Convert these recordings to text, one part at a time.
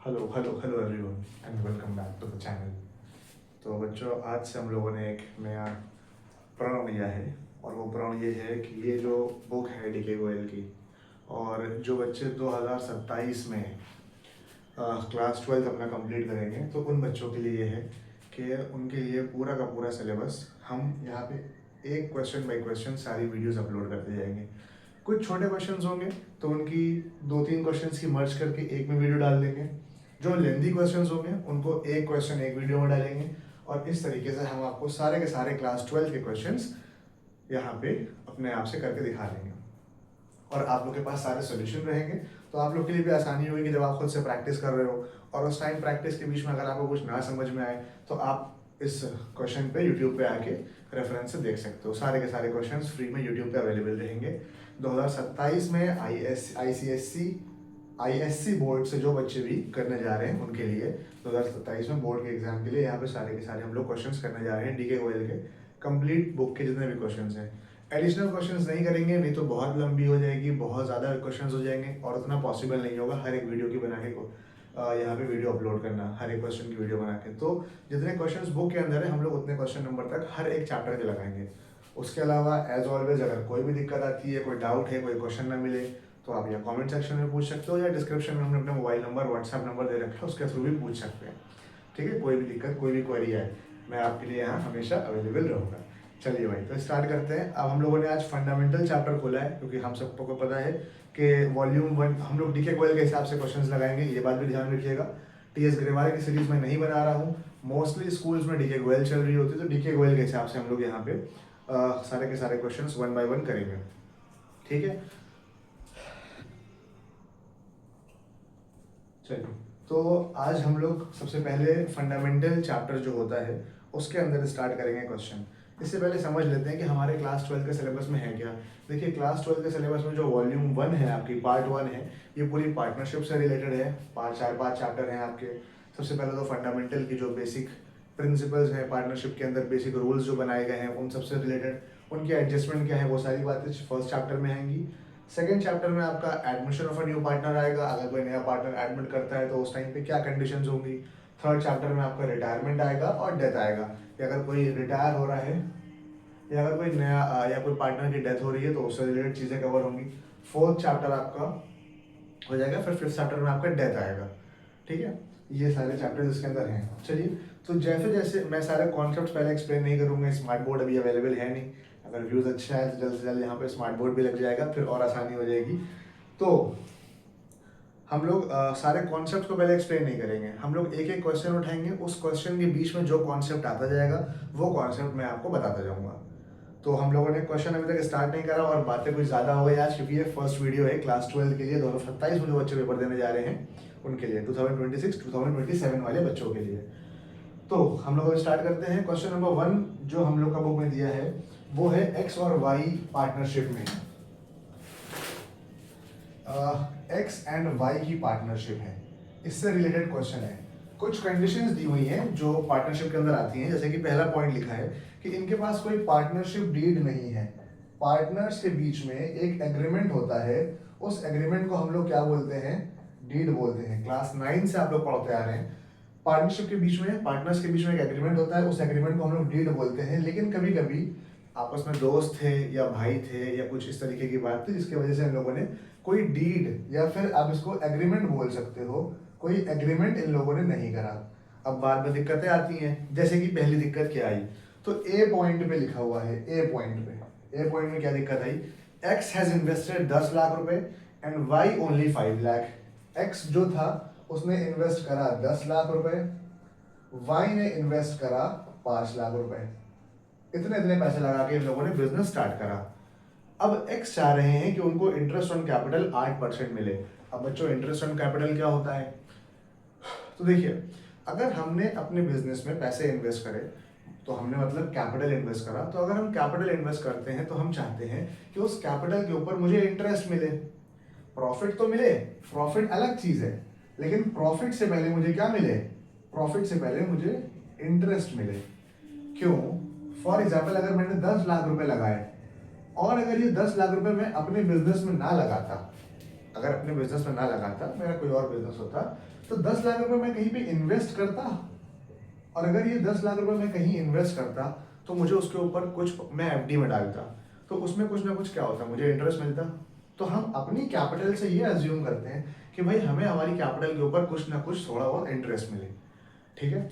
Hello everyone and welcome back to the channel. तो बच्चों, आज से हम लोगों ने एक नया प्रण लिया है और वो प्रण ये है कि ये जो बुक है डी.के. गोयल की, और जो बच्चे 2027 में क्लास 12 अपना कंप्लीट करेंगे, तो उन बच्चों के लिए ये है कि उनके लिए पूरा का पूरा सिलेबस हम यहाँ पे एक क्वेश्चन बाय क्वेश्चन सारी वीडियोस अपलोड करते जाएंगे। कुछ छोटे क्वेश्चंस होंगे तो उनकी 2-3 क्वेश्चंस की मर्ज करके एक में वीडियो डाल देंगे। जो लेंदी क्वेश्चंस होंगे उनको एक क्वेश्चन एक वीडियो में डालेंगे, और इस तरीके से हम आपको सारे के सारे क्लास 12 के क्वेश्चंस यहाँ पे अपने आप से करके दिखा देंगे, और आप लोग के पास सारे सोल्यूशन रहेंगे। तो आप लोग के लिए भी आसानी होगी कि जब आप खुद से प्रैक्टिस कर रहे हो और उस टाइम प्रैक्टिस के बीच में अगर आपको कुछ ना समझ में आए तो आप इस क्वेश्चन पे यूट्यूब पे आके रेफरेंस से देख सकते हो। सारे के सारे क्वेश्चंस फ्री में यूट्यूब पे अवेलेबल रहेंगे। 2027 में आईएससी बोर्ड से जो बच्चे भी करने जा रहे हैं उनके लिए 2027 में बोर्ड के एग्जाम के लिए यहाँ पे सारे के सारे हम लोग क्वेश्चंस करने जा रहे हैं डी.के. गोयल के कंप्लीट बुक के जितने भी क्वेश्चंस हैं। एडिशनल क्वेश्चंस नहीं करेंगे, नहीं तो बहुत लंबी हो जाएगी, बहुत ज़्यादा क्वेश्चंस हो जाएंगे और उतना पॉसिबल नहीं होगा हर एक वीडियो की बना के यहाँ पे वीडियो अपलोड करना, हर एक क्वेश्चन की वीडियो बना के। तो जितने क्वेश्चंस बुक के अंदर है हम लोग उतने क्वेश्चन नंबर तक हर एक चैप्टर के लगाएंगे। उसके अलावा एज ऑलवेज अगर कोई भी दिक्कत आती है, कोई डाउट है, कोई क्वेश्चन ना मिले, तो आप या कमेंट सेक्शन में पूछ सकते हो या डिस्क्रिप्शन में हमने अपना मोबाइल नंबर, व्हाट्सएप नंबर दे रखा है, उसके थ्रू भी पूछ सकते हैं। ठीक है, कोई भी दिक्कत, कोई भी क्वेरी है, मैं आपके लिए यहाँ हमेशा अवेलेबल रहूँगा। चलिए भाई, तो स्टार्ट करते हैं। अब हम लोगों ने आज फंडामेंटल चैप्टर खोला है क्योंकि हम सबको पता है कि वॉल्यूम 1 हम लोग डी.के. गोयल के हिसाब से क्वेश्चंस लगाएंगे, ये बात भी ध्यान रखिएगा। टी.एस. ग्रेवाल की सीरीज में नहीं बना रहा हूँ, मोस्टली स्कूल्स में डी.के. गोयल चल रही होती है, तो डी.के. गोयल के हिसाब से हम लोग यहाँ पे सारे के सारे क्वेश्चंस 1 बाय 1 करेंगे। ठीक है, चलिए। तो आज हम लोग सबसे पहले फंडामेंटल चैप्टर जो होता है उसके अंदर स्टार्ट करेंगे क्वेश्चन। इससे पहले समझ लेते हैं कि हमारे क्लास 12 के सिलेबस में है क्या। देखिए, क्लास 12 के सिलेबस में जो वॉल्यूम 1 है, आपकी पार्ट 1 है, ये पूरी पार्टनरशिप से रिलेटेड है। 5 चैप्टर हैं आपके। सबसे पहले तो फंडामेंटल की जो बेसिक प्रिंसिपल्स हैं पार्टनरशिप के अंदर, बेसिक रूल्स जो बनाए गए हैं उन सबसे रिलेटेड, उनकी एडजस्टमेंट क्या है, वो सारी बातें फर्स्ट चैप्टर में आएंगी। सेकेंड चैप्टर में आपका admission of a new partner आएगा। अगर कोई नया पार्टनर एडमिट करता है तो उस टाइम पे क्या कंडीशंस होंगी। थर्ड चैप्टर में आपका रिटायरमेंट आएगा और डेथ आएगा, कि अगर कोई रिटायर हो रहा है या अगर कोई नया या कोई पार्टनर की डेथ हो रही है तो उससे रिलेटेड चीज़ें कवर होंगी। फोर्थ चैप्टर आपका हो जाएगा, फिर फिफ्थ चैप्टर में आपका डेथ आएगा। ठीक है, ये सारे चैप्टर्स इसके अंदर हैं। चलिए, तो जैसे जैसे मैं सारे कॉन्सेप्ट पहले एक्सप्लेन नहीं करूँगा, स्मार्ट बोर्ड अभी अवेलेबल है नहीं। अगर व्यूज़ अच्छा है तो जल्द से जल्द यहाँ पे स्मार्ट बोर्ड भी लग जाएगा, फिर और आसानी हो जाएगी। तो हम लोग सारे कॉन्सेप्ट को पहले एक्सप्लेन नहीं करेंगे, हम लोग एक एक क्वेश्चन उठाएंगे, उस क्वेश्चन के बीच में जो कॉन्सेप्ट आता जाएगा वो कॉन्सेप्ट मैं आपको बताता जाऊंगा। तो हम लोगों ने क्वेश्चन अभी तक स्टार्ट नहीं करा और बातें कुछ ज़्यादा हो गई आज, क्योंकि ये फर्स्ट वीडियो है क्लास 12 के लिए। 2027 में जो बच्चे पेपर देने जा रहे हैं उनके लिए, 2026-2027 वाले बच्चों के लिए। तो हम लोग स्टार्ट करते हैं। क्वेश्चन नंबर 1 जो हम लोग का बुक में दिया है वो है एक्स और वाई पार्टनरशिप में। एक्स एंड वाई की पार्टनरशिप है, इससे रिलेटेड क्वेश्चन है। कुछ कंडीशंस दी हुई हैं जो पार्टनरशिप के अंदर आती हैं, जैसे कि पहला पॉइंट लिखा है कि इनके पास कोई पार्टनरशिप डीड नहीं है। पार्टनर्स के बीच में एक एग्रीमेंट होता है, उस एग्रीमेंट को हम लोग क्या बोलते हैं, डीड बोलते हैं। क्लास 9 से आप लोग पढ़ते आ रहे हैं, पार्टनरशिप के बीच में, पार्टनर्स के बीच में एक एग्रीमेंट होता है, उस एग्रीमेंट को हम लोग डीड बोलते हैं। लेकिन कभी कभी आपस में दोस्त थे या भाई थे या कुछ इस तरीके की बात थी जिसकी वजह से इन लोगों ने कोई डीड या फिर आप इसको एग्रीमेंट बोल सकते हो, कोई एग्रीमेंट इन लोगों ने नहीं करा। अब बाद में दिक्कतें आती हैं, जैसे कि पहली दिक्कत क्या आई, तो ए पॉइंट पे लिखा हुआ है, ए पॉइंट में क्या दिक्कत आई, एक्स हैज इन्वेस्टेड 10 लाख रुपए and Y only 5 lakh. X जो था उसने इन्वेस्ट करा 10 लाख रुपए, वाई ने इन्वेस्ट करा 5 लाख रुपए। इतने इतने पैसे लगा के इन लोगों ने बिजनेस स्टार्ट करा। अब एक्स चाह रहे हैं कि उनको इंटरेस्ट ऑन कैपिटल 8% मिले। अब बच्चों, इंटरेस्ट ऑन कैपिटल क्या होता है, तो देखिए, अगर हमने अपने बिजनेस में पैसे इन्वेस्ट करे तो हमने मतलब कैपिटल इन्वेस्ट करा, तो अगर हम कैपिटल इन्वेस्ट करते हैं तो हम चाहते हैं कि उस कैपिटल के ऊपर मुझे इंटरेस्ट मिले। प्रॉफिट तो मिले, प्रॉफिट अलग चीज है, लेकिन प्रॉफिट से पहले मुझे क्या मिले, प्रॉफिट से पहले मुझे इंटरेस्ट मिले। क्यों? फॉर एग्जाम्पल, अगर मैंने 10 लाख रुपए लगाए और अगर ये 10 लाख रुपए मैं अपने बिजनेस में ना लगाता, अगर अपने बिजनेस में ना लगाता, मेरा कोई और बिजनेस होता, तो 10 लाख रुपए मैं कहीं पे इन्वेस्ट करता, और अगर ये 10 लाख रुपए मैं कहीं इन्वेस्ट करता तो मुझे उसके ऊपर कुछ मैं एफडी में डालता, तो उसमें कुछ ना कुछ क्या होता, मुझे इंटरेस्ट मिलता। तो हम अपनी कैपिटल से ये अज्यूम करते हैं कि भाई हमें हमारी कैपिटल के ऊपर कुछ ना कुछ थोड़ा बहुत इंटरेस्ट मिले, ठीक है।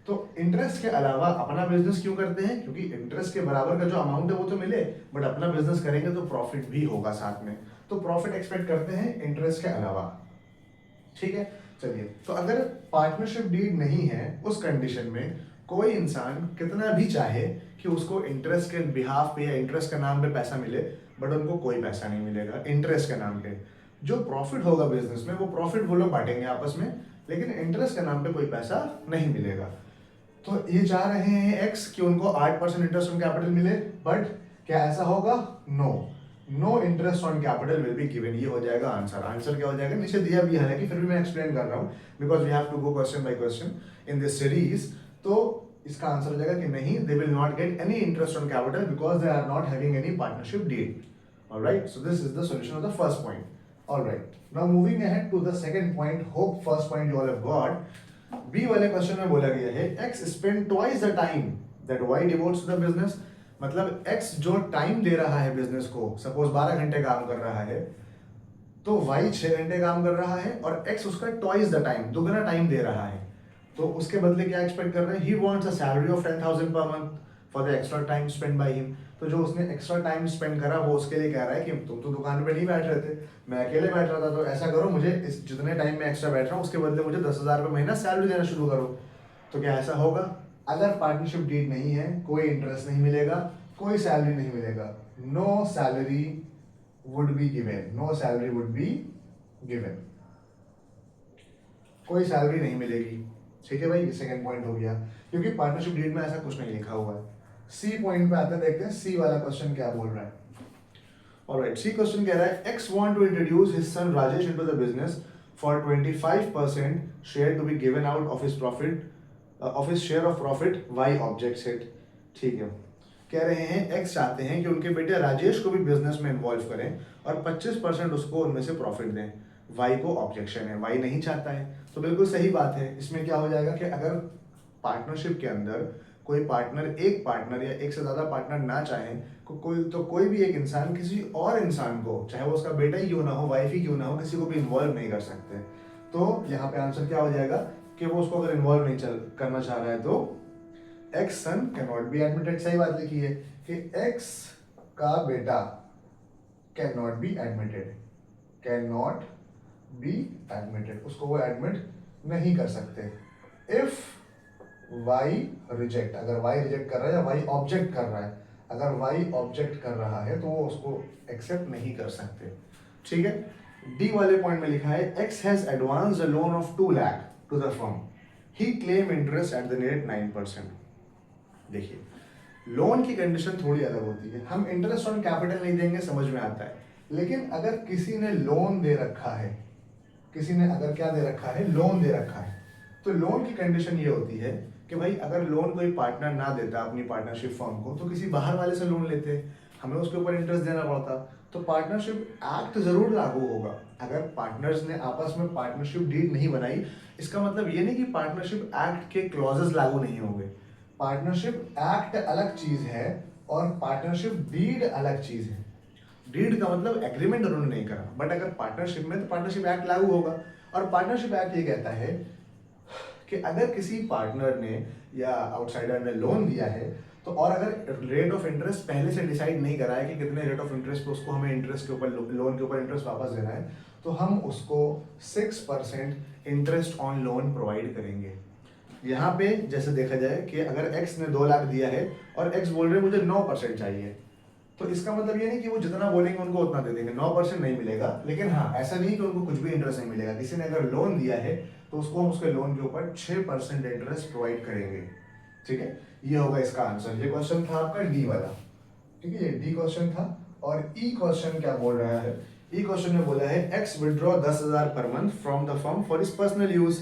तो इंटरेस्ट के अलावा अपना बिजनेस क्यों करते हैं, क्योंकि इंटरेस्ट के बराबर का जो अमाउंट है वो तो मिले, बट अपना बिजनेस करेंगे तो प्रॉफिट भी होगा साथ में, तो प्रॉफिट एक्सपेक्ट करते हैं इंटरेस्ट के अलावा, ठीक है। चलिए, तो अगर पार्टनरशिप डीड नहीं है उस कंडीशन में कोई इंसान कितना भी चाहे कि उसको इंटरेस्ट के बिहाफ पे या इंटरेस्ट के नाम पे पैसा मिले, बट उनको कोई पैसा नहीं मिलेगा इंटरेस्ट के नाम पे। जो प्रॉफिट होगा बिजनेस में वो प्रॉफिट वो लोग बांटेंगे आपस में, लेकिन इंटरेस्ट के नाम पे कोई पैसा नहीं मिलेगा। तो ये चाह रहे हैं एक्स कि उनको 8% इंटरेस्ट ऑन कैपिटल मिले, बट क्या ऐसा होगा? No interest on capital will be given. ये हो जाएगा आंसर। आंसर क्या हो जाएगा? नीचे दिया भी है, हालांकि फिर भी मैं एक्सप्लेन कर रहा हूँ because we have to go question by question in this series. तो इसका आंसर हो जाएगा कि नहीं, they will not get any interest on capital because they are not having any partnership deed. Alright, so this is the solution of the first point. Alright, now moving ahead to the second point. Hope first point you all have got. B वाले question में बोला गया है x spend twice the time that Y devotes to the business. मतलब X जो time दे रहा है बिजनेस को, सपोज 12 घंटे काम कर रहा है, तो वाई 6 घंटे काम कर रहा है और एक्स उसका ट्वाइस द टाइम, दुगना टाइम दे रहा है। तो उसके बदले क्या एक्सपेक्ट कर रहे हैं? He wants a salary of 10,000 per month for the extra time spend by him. तो जो उसने एक्स्ट्रा टाइम स्पेंड करा वो उसके लिए कह रहा है कि तुम तो दुकान पे नहीं बैठ रहे थे, मैं अकेले बैठ रहा था, तो ऐसा करो, मुझे इस जितने टाइम में एक्स्ट्रा बैठ रहा हूँ उसके बदले मुझे 10,000 रुपये महीना सैलरी देना शुरू करो। तो क्या ऐसा होगा? अगर पार्टनरशिप डीड नहीं है, कोई इंटरेस्ट नहीं मिलेगा, कोई सैलरी नहीं मिलेगा। No salary would be given, no salary would be given, कोई सैलरी नहीं मिलेगी। ठीक है भाई, ये सेकंड पॉइंट हो गया, क्योंकि पार्टनरशिप डीड में ऐसा कुछ नहीं लिखा हुआ है। सी पॉइंट पे आते हैं, देखते हैं सी वाला क्वेश्चन क्या बोल रहा है। ऑलराइट, सी क्वेश्चन कह रहा है X want to introduce his son Rajesh into the business for 25% share to be given out of his profit of his share of profit, Y objects it. ठीक है, कह रहे हैं एक्स चाहते हैं कि उनके बेटे राजेश को भी बिजनेस में इन्वॉल्व करें और 25% उसको उनमें से प्रॉफिट दें। वाई को ऑब्जेक्शन है, वाई नहीं चाहता है। तो बिल्कुल सही बात है। इसमें क्या हो जाएगा कि अगर पार्टनरशिप के अंदर कोई पार्टनर, एक पार्टनर या एक से ज्यादा पार्टनर ना चाहें, कोई भी एक इंसान किसी और इंसान को, चाहे वो उसका बेटा ही क्यों ना हो, वाइफ ही क्यों ना हो, किसी को भी इन्वॉल्व नहीं कर सकते। तो यहाँ पे आंसर क्या हो जाएगा कि वो उसको अगर इन्वॉल्व नहीं करना चाह रहा है तो X son can not be admitted. सही बात लिखी है कि एक्स का बेटा can not be admitted, can not be admitted, उसको वो एडमिट नहीं कर सकते। इफ वाई रिजेक्ट, अगर वाई रिजेक्ट कर रहा है या वाई ऑब्जेक्ट कर रहा है, अगर वाई ऑब्जेक्ट कर रहा है तो वो उसको एक्सेप्ट नहीं कर सकते। ठीक है, डी वाले पॉइंट में लिखा है X has advance a loan of 2 lakh to the firm, he claim interest at the rate 9%। देखिए, लोन की कंडीशन थोड़ी अलग होती है। हम इंटरेस्ट ऑन कैपिटल नहीं देंगे, समझ में आता है, लेकिन अगर किसी ने लोन दे रखा है, किसी ने अगर क्या दे रखा है, लोन दे रखा है, तो लोन की कंडीशन ये होती है कि भाई अगर लोन कोई पार्टनर ना देता अपनी पार्टनरशिप फर्म को, तो किसी बाहर वाले से लोन लेते, हमें उसके ऊपर इंटरेस्ट देना पड़ता। तो पार्टनरशिप एक्ट जरूर लागू होगा। अगर पार्टनर्स ने आपस में पार्टनरशिप डीड नहीं बनाई, इसका मतलब ये नहीं कि पार्टनरशिप एक्ट के क्लॉजेस लागू नहीं होंगे। पार्टनरशिप एक्ट अलग चीज है और पार्टनरशिप डीड अलग चीज है। डीड का मतलब एग्रीमेंट उन्होंने नहीं करा, बट अगर पार्टनरशिप में, तो पार्टनरशिप एक्ट लागू होगा। और पार्टनरशिप एक्ट ये कहता है कि अगर किसी पार्टनर ने या आउटसाइडर ने लोन दिया है, तो और अगर रेट ऑफ इंटरेस्ट पहले से डिसाइड नहीं करा है कि कितने रेट ऑफ इंटरेस्ट पे उसको हमें इंटरेस्ट के ऊपर, लोन के ऊपर इंटरेस्ट वापस देना है, तो हम उसको 6% इंटरेस्ट ऑन लोन प्रोवाइड करेंगे। यहाँ पे जैसे देखा जाए कि अगर एक्स ने 2 लाख दिया है और एक्स बोल रहे मुझे 9% चाहिए, तो इसका मतलब ये नहीं कि वो जितना बोलेंगे उनको उतना दे देंगे, 9% नहीं मिलेगा। लेकिन हाँ, ऐसा नहीं कि उनको कुछ भी इंटरेस्ट नहीं मिलेगा। किसी ने अगर लोन दिया है तो उसको हम उसके लोन के ऊपर 6% इंटरेस्ट प्रोवाइड करेंगे। ठीक है, ये होगा इसका आंसर। ये क्वेश्चन था आपका डी वाला। ठीक है, ये डी क्वेश्चन था। और ई क्वेश्चन क्या बोल रहा है? ई क्वेश्चन में बोला है x withdraw 10,000 per month from the firm for his personal use,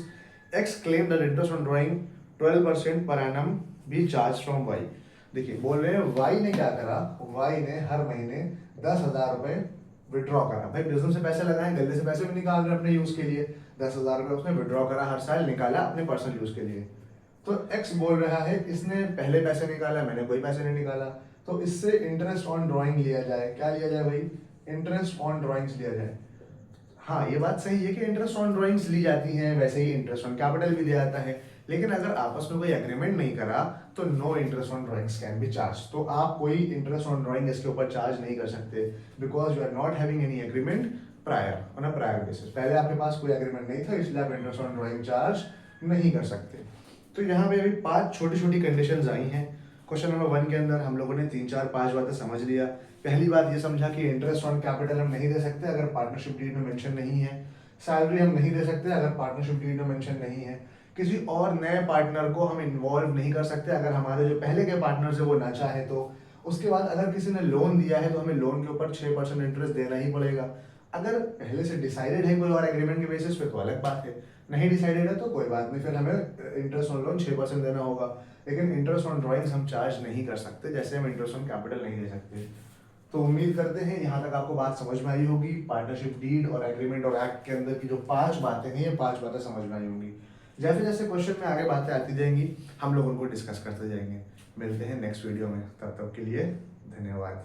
X claim that interest on drawing 12% per annum be charge from Y. देखिए, बोल रहे हैं वाई ने क्या करा, वाई ने हर महीने 10,000 रुपए विड्रॉ करा, भाई बिजनेस से पैसे लगाए, गले से पैसे भी निकाल रहे हैं अपने यूज के लिए, 10,000 रुपये उसने विड्रॉ करा हर साल, निकाला अपने पर्सनल यूज के लिए। तो एक्स बोल रहा है इसने पहले पैसे निकाला, मैंने कोई पैसे नहीं निकाला, तो इससे इंटरेस्ट ऑन ड्राइंग लिया जाए। क्या लिया जाए भाई? इंटरेस्ट ऑन ड्राइंग्स लिया जाए। हाँ, ये बात सही है कि इंटरेस्ट ऑन ड्राइंग्स ली जाती हैं, वैसे ही इंटरेस्ट ऑन कैपिटल भी दिया जाता है, लेकिन अगर आपस में कोई एग्रीमेंट नहीं करा तो no interest on drawings can be charge. तो आप कोई इंटरेस्ट ऑन ड्राइंग इसके ऊपर चार्ज नहीं कर सकते, because you are not having any agreement prior, on a prior basis. पहले आपके पास कोई एग्रीमेंट नहीं था, इसलिए आप इंटरेस्ट ऑन ड्राइंग चार्ज नहीं कर सकते। तो यहाँ पे अभी 5 छोटी छोटी कंडीशंस आई हैं। क्वेश्चन नंबर 1 के अंदर हम लोगों ने 3 4 5 बातें समझ लिया। पहली बात ये समझा कि इंटरेस्ट ऑन कैपिटल हम नहीं दे सकते अगर पार्टनरशिप डीड में मेंशन नहीं है। सैलरी हम नहीं दे सकते अगर पार्टनरशिप डीड में मेंशन नहीं है। किसी और नए पार्टनर को हम इन्वॉल्व नहीं कर सकते अगर हमारे जो पहले के पार्टनर्स है वो ना चाहे तो। उसके बाद अगर किसी ने लोन दिया है तो हमें लोन के ऊपर 6% इंटरेस्ट देना ही पड़ेगा। अगर पहले से डिसाइडेड है कोई और एग्रीमेंट के बेसिस पे तो अलग बात है, नहीं डिसाइडेड है तो कोई बात नहीं, फिर हमें इंटरेस्ट ऑन लोन 6% देना होगा। लेकिन इंटरेस्ट ऑन ड्राइंग्स हम चार्ज नहीं कर सकते, जैसे हम इंटरेस्ट ऑन कैपिटल नहीं दे सकते। तो उम्मीद करते हैं यहाँ तक आपको बात समझ में आई होगी। पार्टनरशिप डीड और एग्रीमेंट और एक्ट के अंदर की जो 5 बातें हैं, ये 5 बातें समझ में आई होंगी। जैसे जैसे क्वेश्चन में आगे बातें आती जाएंगी हम लोग उनको डिस्कस करते जाएंगे। मिलते हैं नेक्स्ट वीडियो में, तब तक के लिए धन्यवाद।